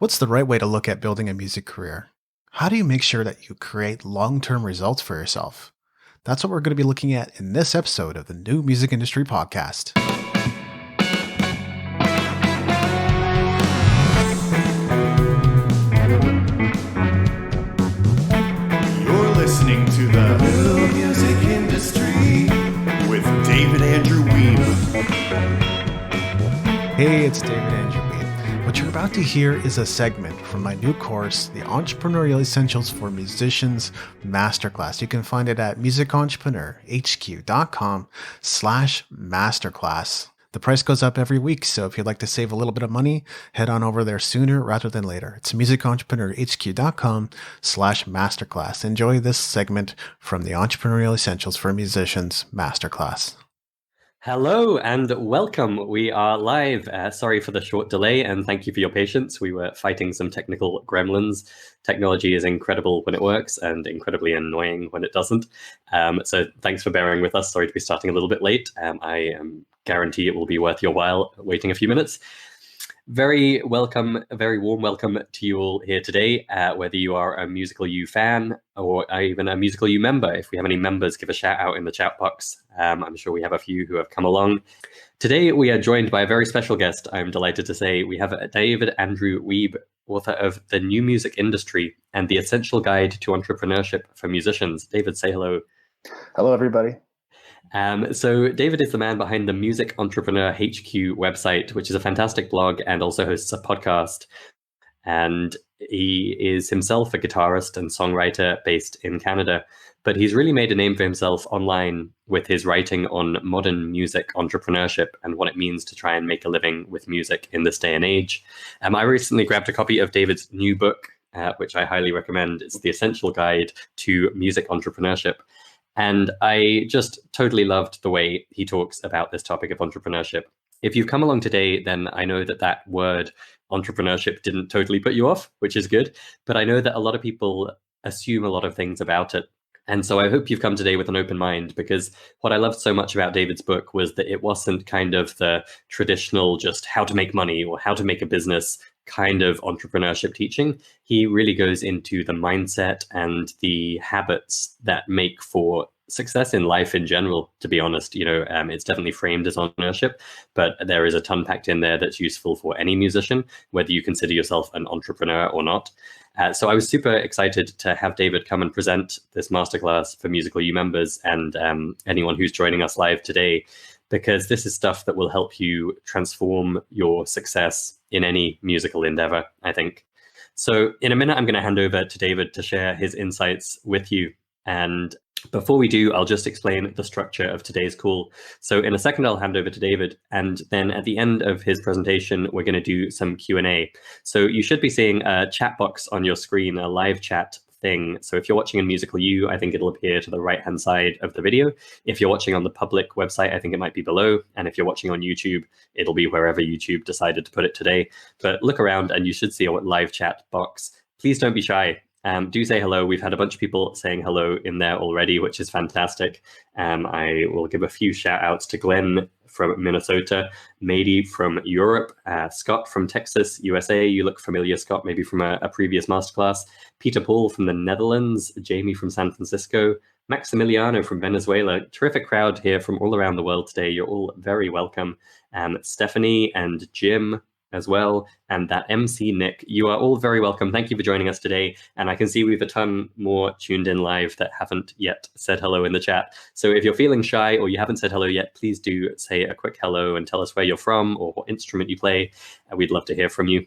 What's the right way to look at building a music career? How do you make sure that you create long-term results for yourself? That's what we're going to be looking at in this episode of the New Music Industry Podcast. You're listening to the New Music Industry with David Andrew Weeb. Hey, it's David Andrew Weeb. What you're about to hear is a segment from my new course, the Entrepreneurial Essentials for Musicians Masterclass. You can find it at musicentrepreneurhq.com/masterclass. The price goes up every week, so if you'd like to save a little bit of money, head on over there sooner rather than later. It's musicentrepreneurhq.com/masterclass. Enjoy this segment from the Entrepreneurial Essentials for Musicians Masterclass. Hello and welcome. We are live. Sorry for the short delay and thank you for your patience. We were fighting some technical gremlins. Technology is incredible when it works and incredibly annoying when it doesn't. So thanks for bearing with us. Sorry to be starting a little bit late. I guarantee it will be worth your while waiting a few minutes. Very welcome, a very warm welcome to you all here today, whether you are a Musical You fan or even a Musical You member. If we have any members, give a shout out in the chat box. I'm sure we have a few who have come along. Today, we are joined by a very special guest. I'm delighted to say we have David Andrew Weeb, author of The New Music Industry and The Essential Guide to Entrepreneurship for Musicians. David, say hello. Hello, everybody. So David is the man behind the Music Entrepreneur HQ website, which is a fantastic blog and also hosts a podcast. And he is himself a guitarist and songwriter based in Canada, but he's really made a name for himself online with his writing on modern music entrepreneurship and what it means to try and make a living with music in this day and age. I recently grabbed a copy of David's new book, which I highly recommend. It's The Essential Guide to Music Entrepreneurship. And I just totally loved the way he talks about this topic of entrepreneurship. If you've come along today, then I know that word entrepreneurship didn't totally put you off, which is good. But I know that a lot of people assume a lot of things about it. And so I hope you've come today with an open mind, because what I loved so much about David's book was that it wasn't kind of the traditional just how to make money or how to make a business kind of entrepreneurship teaching. He really goes into the mindset and the habits that make for success in life in general, to be honest. It's definitely framed as entrepreneurship, but there is a ton packed in there that's useful for any musician, whether you consider yourself an entrepreneur or not. So I was super excited to have David come and present this masterclass for Musical You members and anyone who's joining us live today, because this is stuff that will help you transform your success in any musical endeavor, I think. So in a minute, I'm going to hand over to David to share his insights with you. And before we do, I'll just explain the structure of today's call. So in a second, I'll hand over to David. And then at the end of his presentation, we're going to do some Q&A. So you should be seeing a chat box on your screen, a live chat thing. So if you're watching in Musical You, I think it'll appear to the right-hand side of the video. If you're watching on the public website, I think it might be below. And if you're watching on YouTube, it'll be wherever YouTube decided to put it today. But look around and you should see a live chat box. Please don't be shy. Do say hello. We've had a bunch of people saying hello in there already, which is fantastic. I will give a few shout outs to Glenn from Minnesota, Mady from Europe, Scott from Texas, USA. You look familiar, Scott, maybe from a previous masterclass. Peter Paul from the Netherlands, Jamie from San Francisco, Maximiliano from Venezuela. Terrific crowd here from all around the world today. You're all very welcome. Stephanie and Jim as well, and that MC Nick, you are all very welcome. Thank you for joining us today. And I can see we have a ton more tuned in live that haven't yet said hello in the chat. So if you're feeling shy or you haven't said hello yet, please do say a quick hello and tell us where you're from or what instrument you play. We'd love to hear from you.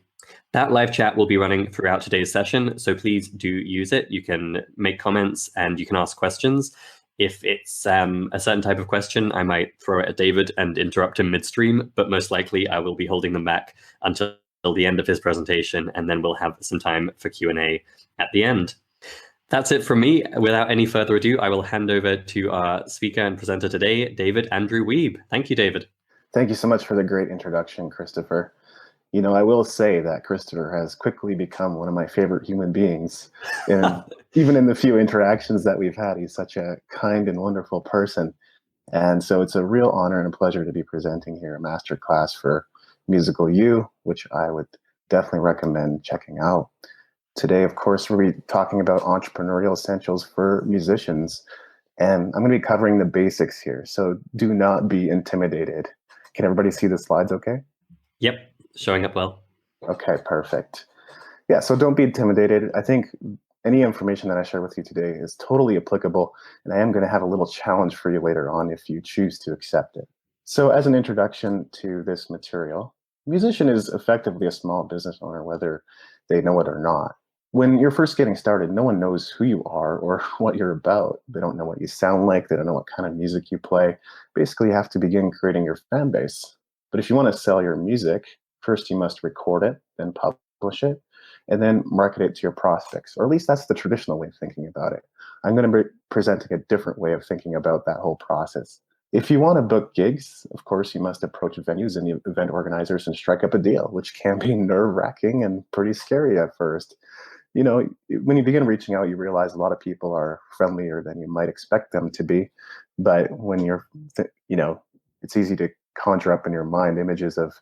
That live chat will be running throughout today's session, so please do use it. You can make comments and you can ask questions. If it's a certain type of question, I might throw it at David and interrupt him midstream, but most likely I will be holding them back until the end of his presentation, and then we'll have some time for Q&A at the end. That's it from me. Without any further ado, I will hand over to our speaker and presenter today, David Andrew Weeb. Thank you, David. Thank you so much for the great introduction, Christopher. I will say that Christopher has quickly become one of my favorite human beings. And even in the few interactions that we've had, he's such a kind and wonderful person. And so it's a real honor and a pleasure to be presenting here a masterclass for Musical You, which I would definitely recommend checking out. Today, of course, we'll be talking about entrepreneurial essentials for musicians. And I'm going to be covering the basics here. So do not be intimidated. Can everybody see the slides okay? Yep, showing up well. Okay, perfect. Yeah, so don't be intimidated. I think any information that I share with you today is totally applicable, and I am going to have a little challenge for you later on if you choose to accept it. So as an introduction to this material, a musician is effectively a small business owner, whether they know it or not. When you're first getting started, no one knows who you are or what you're about. They don't know what you sound like. They don't know what kind of music you play. Basically, you have to begin creating your fan base. But if you want to sell your music, first you must record it, then publish it, and then market it to your prospects. Or at least that's the traditional way of thinking about it. I'm going to be presenting a different way of thinking about that whole process. If you want to book gigs, of course, you must approach venues and event organizers and strike up a deal, which can be nerve-wracking and pretty scary at first. You know, when you begin reaching out, you realize a lot of people are friendlier than you might expect them to be. But when you're, it's easy to conjure up in your mind images of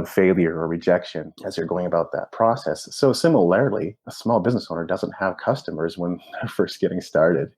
failure or rejection as you're going about that process. So similarly, a small business owner doesn't have customers when they're first getting started,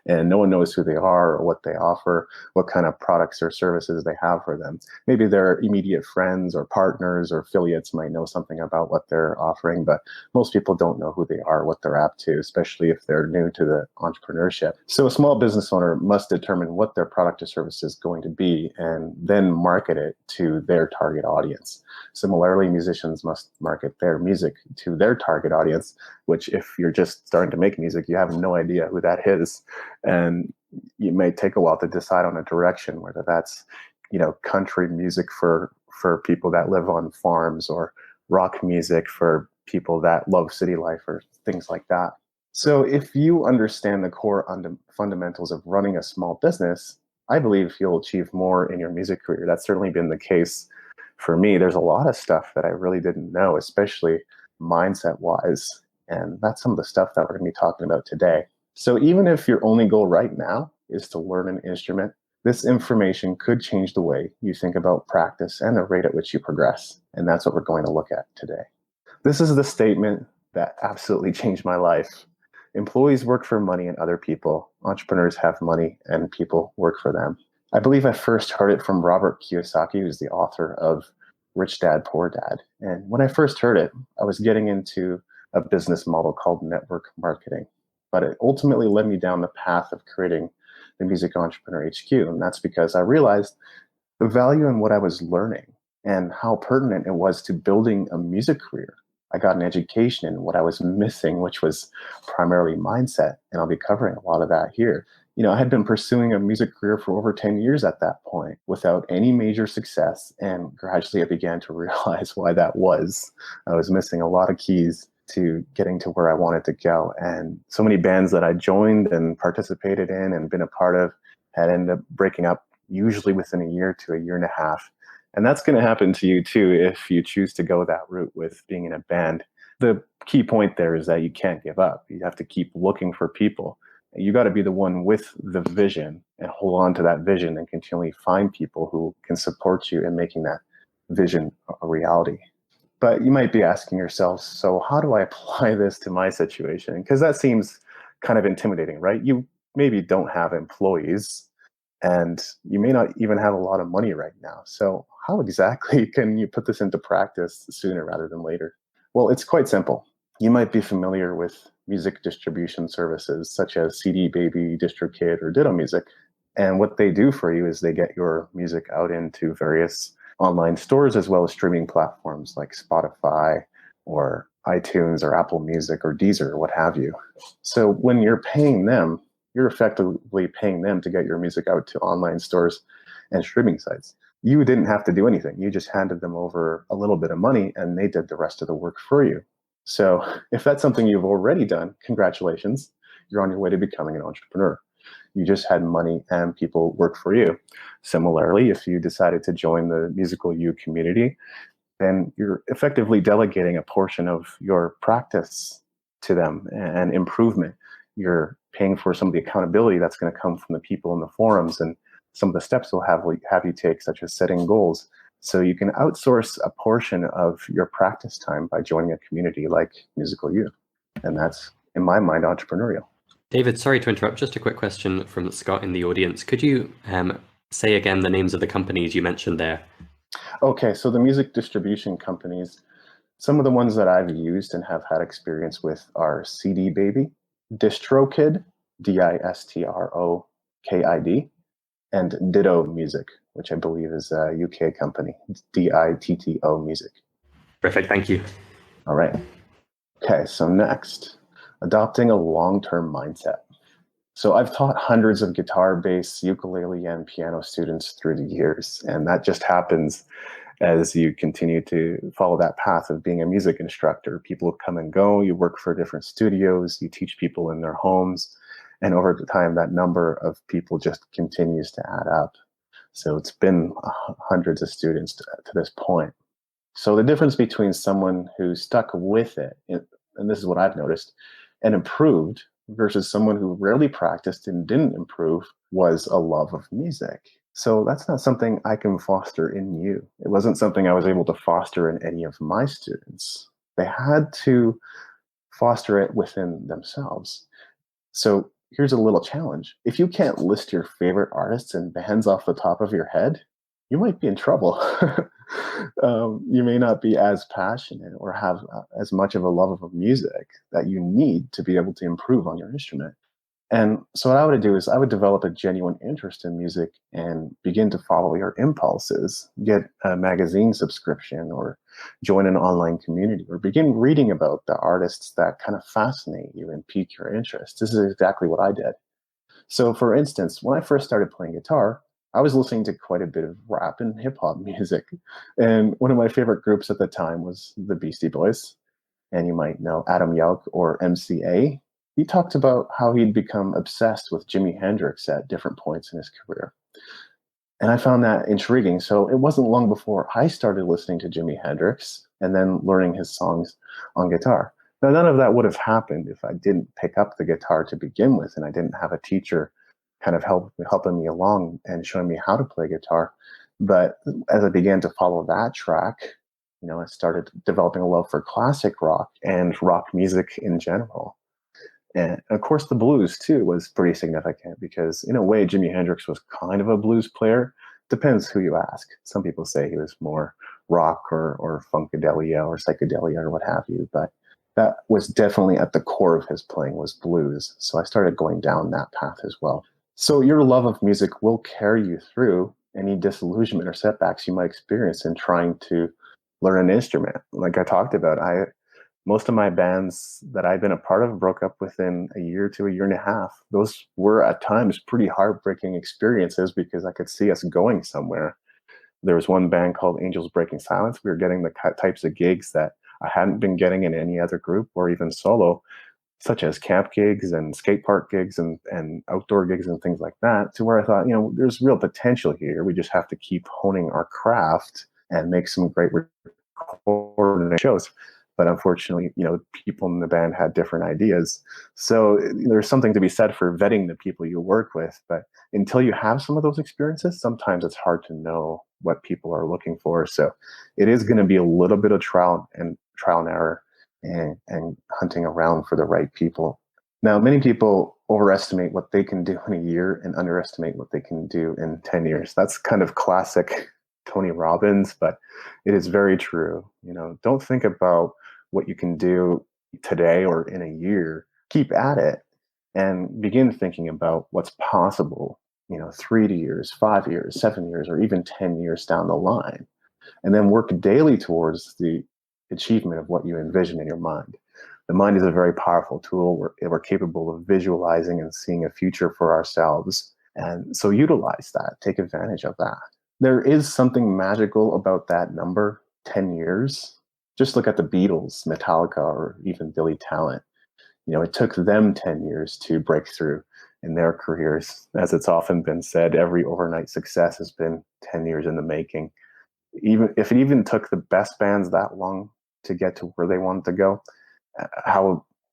and no one knows who they are or what they offer, what kind of products or services they have for them. Maybe their immediate friends or partners or affiliates might know something about what they're offering, but most people don't know who they are, what they're up to, especially if they're new to the entrepreneurship. So a small business owner must determine what their product or service is going to be and then market it to their target audience. Similarly, musicians must market their music to their target audience, which if you're just starting to make music, you have no idea who that is. And you may take a while to decide on a direction, whether that's, country music for people that live on farms or rock music for people that love city life or things like that. So if you understand the core fundamentals of running a small business, I believe you'll achieve more in your music career. That's certainly been the case for me. There's a lot of stuff that I really didn't know, especially mindset-wise. And that's some of the stuff that we're going to be talking about today. So even if your only goal right now is to learn an instrument, this information could change the way you think about practice and the rate at which you progress. And that's what we're going to look at today. This is the statement that absolutely changed my life. Employees work for money and other people. Entrepreneurs have money and people work for them. I believe I first heard it from Robert Kiyosaki, who's the author of Rich Dad, Poor Dad. And when I first heard it, I was getting into a business model called network marketing. But it ultimately led me down the path of creating the Music Entrepreneur HQ. And that's because I realized the value in what I was learning and how pertinent it was to building a music career. I got an education in what I was missing, which was primarily mindset. And I'll be covering a lot of that here. I had been pursuing a music career for over 10 years at that point without any major success. And gradually I began to realize why that was. I was missing a lot of keys to getting to where I wanted to go. And so many bands that I joined and participated in and been a part of had ended up breaking up, usually within a year to a year and a half. And that's going to happen to you too if you choose to go that route with being in a band. The key point there is that you can't give up. You have to keep looking for people. You got to be the one with the vision and hold on to that vision and continually find people who can support you in making that vision a reality. But you might be asking yourself, so how do I apply this to my situation? Because that seems kind of intimidating, right? You maybe don't have employees and you may not even have a lot of money right now. So how exactly can you put this into practice sooner rather than later? Well, it's quite simple. You might be familiar with music distribution services such as CD Baby, DistroKid, or Ditto Music. And what they do for you is they get your music out into various online stores as well as streaming platforms like Spotify or iTunes or Apple Music or Deezer or what have you. So when you're paying them, you're effectively paying them to get your music out to online stores and streaming sites. You didn't have to do anything. You just handed them over a little bit of money and they did the rest of the work for you. So if that's something you've already done, congratulations, you're on your way to becoming an entrepreneur. You just had money and people work for you. Similarly, if you decided to join the Musical You community, then you're effectively delegating a portion of your practice to them and improvement. You're paying for some of the accountability that's going to come from the people in the forums and some of the steps they'll have you take, such as setting goals, So you can outsource a portion of your practice time by joining a community like Musical U. And that's, in my mind, entrepreneurial. David, sorry to interrupt. Just a quick question from Scott in the audience. Could you say again the names of the companies you mentioned there? Okay, so the music distribution companies, some of the ones that I've used and have had experience with are CD Baby, DistroKid, DISTROKID, and Ditto Music, which I believe is a UK company. It's DITTO Music. Perfect, thank you. All right. Okay, so next, adopting a long-term mindset. So I've taught hundreds of guitar, bass, ukulele, and piano students through the years, and that just happens as you continue to follow that path of being a music instructor. People come and go, you work for different studios, you teach people in their homes, and over the time, that number of people just continues to add up. So it's been hundreds of students to this point. So the difference between someone who stuck with it, and this is what I've noticed, and improved versus someone who rarely practiced and didn't improve was a love of music. So that's not something I can foster in you. It wasn't something I was able to foster in any of my students. They had to foster it within themselves. So here's a little challenge. If you can't list your favorite artists and bands off the top of your head, you might be in trouble. You may not be as passionate or have as much of a love of music that you need to be able to improve on your instrument. And so what I would do is I would develop a genuine interest in music and begin to follow your impulses, get a magazine subscription or join an online community or begin reading about the artists that kind of fascinate you and pique your interest. This is exactly what I did. So for instance, when I first started playing guitar, I was listening to quite a bit of rap and hip hop music. And one of my favorite groups at the time was the Beastie Boys. And you might know Adam Yauch or MCA. He talked about how he'd become obsessed with Jimi Hendrix at different points in his career. And I found that intriguing. So it wasn't long before I started listening to Jimi Hendrix and then learning his songs on guitar. Now, none of that would have happened if I didn't pick up the guitar to begin with and I didn't have a teacher kind of helping me along and showing me how to play guitar. But as I began to follow that track, I started developing a love for classic rock and rock music in general. And of course, the blues too was pretty significant because, in a way, Jimi Hendrix was kind of a blues player. Depends who you ask. Some people say he was more rock or funkadelia or psychedelia or what have you, but that was definitely at the core of his playing was blues. So I started going down that path as well. So your love of music will carry you through any disillusionment or setbacks you might experience in trying to learn an instrument. Like I talked about, most of my bands that I've been a part of broke up within a year to a year and a half. Those were at times pretty heartbreaking experiences because I could see us going somewhere. There was one band called Angels Breaking Silence. We were getting the types of gigs that I hadn't been getting in any other group or even solo, such as camp gigs and skate park gigs and outdoor gigs and things like that, to where I thought, there's real potential here. We just have to keep honing our craft and make some great recording shows. But unfortunately, people in the band had different ideas. So there's something to be said for vetting the people you work with. But until you have some of those experiences, sometimes it's hard to know what people are looking for. So it is going to be a little bit of trial and error and hunting around for the right people. Now, many people overestimate what they can do in a year and underestimate what they can do in 10 years. That's kind of classic Tony Robbins, but it is very true. Don't think about what you can do today or in a year. Keep at it and begin thinking about what's possible, 3 years, 5 years, 7 years, or even 10 years down the line. And then work daily towards the achievement of what you envision in your mind. The mind is a very powerful tool. We're capable of visualizing and seeing a future for ourselves. And so utilize that, take advantage of that. There is something magical about that number, 10 years. Just look at the Beatles, Metallica, or even Billy Talent. It took them 10 years to break through in their careers. As it's often been said, every overnight success has been 10 years in the making. Even if it even took the best bands that long to get to where they wanted to go,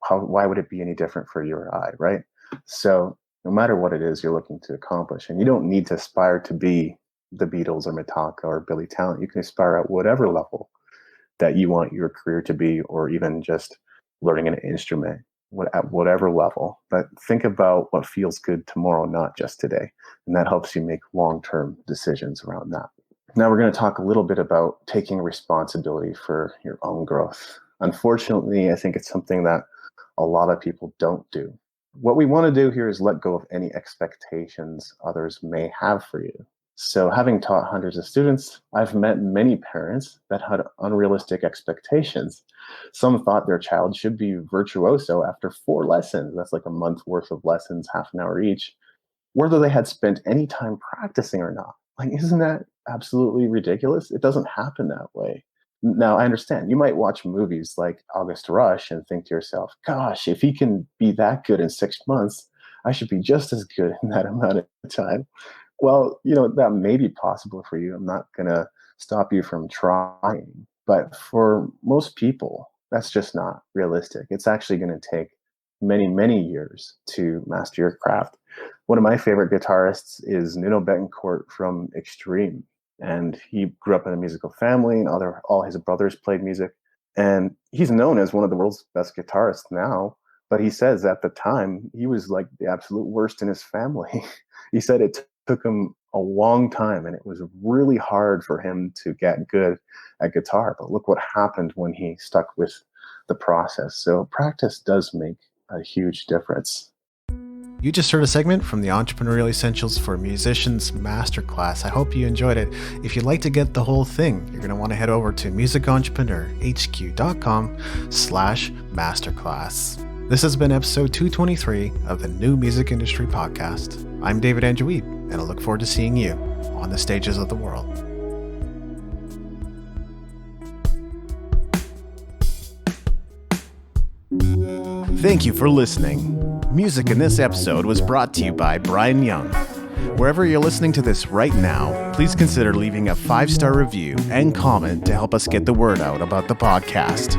why would it be any different for you or I, right? So no matter what it is you're looking to accomplish, and you don't need to aspire to be the Beatles or Metallica or Billy Talent. You can aspire at whatever level that you want your career to be, or even just learning an instrument at whatever level. But think about what feels good tomorrow, not just today. And that helps you make long-term decisions around that. Now we're going to talk a little bit about taking responsibility for your own growth. Unfortunately, I think it's something that a lot of people don't do. What we want to do here is let go of any expectations others may have for you. So having taught hundreds of students, I've met many parents that had unrealistic expectations. Some thought their child should be virtuoso after 4 lessons. That's like a month worth of lessons, half an hour each, whether they had spent any time practicing or not. Like, isn't that absolutely ridiculous? It doesn't happen that way. Now, I understand you might watch movies like August Rush and think to yourself, gosh, if he can be that good in 6 months, I should be just as good in that amount of time. Well, that may be possible for you. I'm not going to stop you from trying. But for most people, that's just not realistic. It's actually going to take many, many years to master your craft. One of my favorite guitarists is Nuno Betancourt from Extreme. And he grew up in a musical family, and all his brothers played music. And he's known as one of the world's best guitarists now. But he says at the time, he was like the absolute worst in his family. He said it took him a long time, and it was really hard for him to get good at guitar. But look what happened when he stuck with the process. So practice does make a huge difference. You just heard a segment from the Entrepreneurial Essentials for Musicians Masterclass. I hope you enjoyed it. If you'd like to get the whole thing, you're going to want to head over to musicentrepreneurhq.com/masterclass. This has been episode 223 of the New Music Industry Podcast. I'm David Andrew Weed, and I look forward to seeing you on the stages of the world. Thank you for listening. Music in this episode was brought to you by Brian Young. Wherever you're listening to this right now, please consider leaving a 5-star review and comment to help us get the word out about the podcast.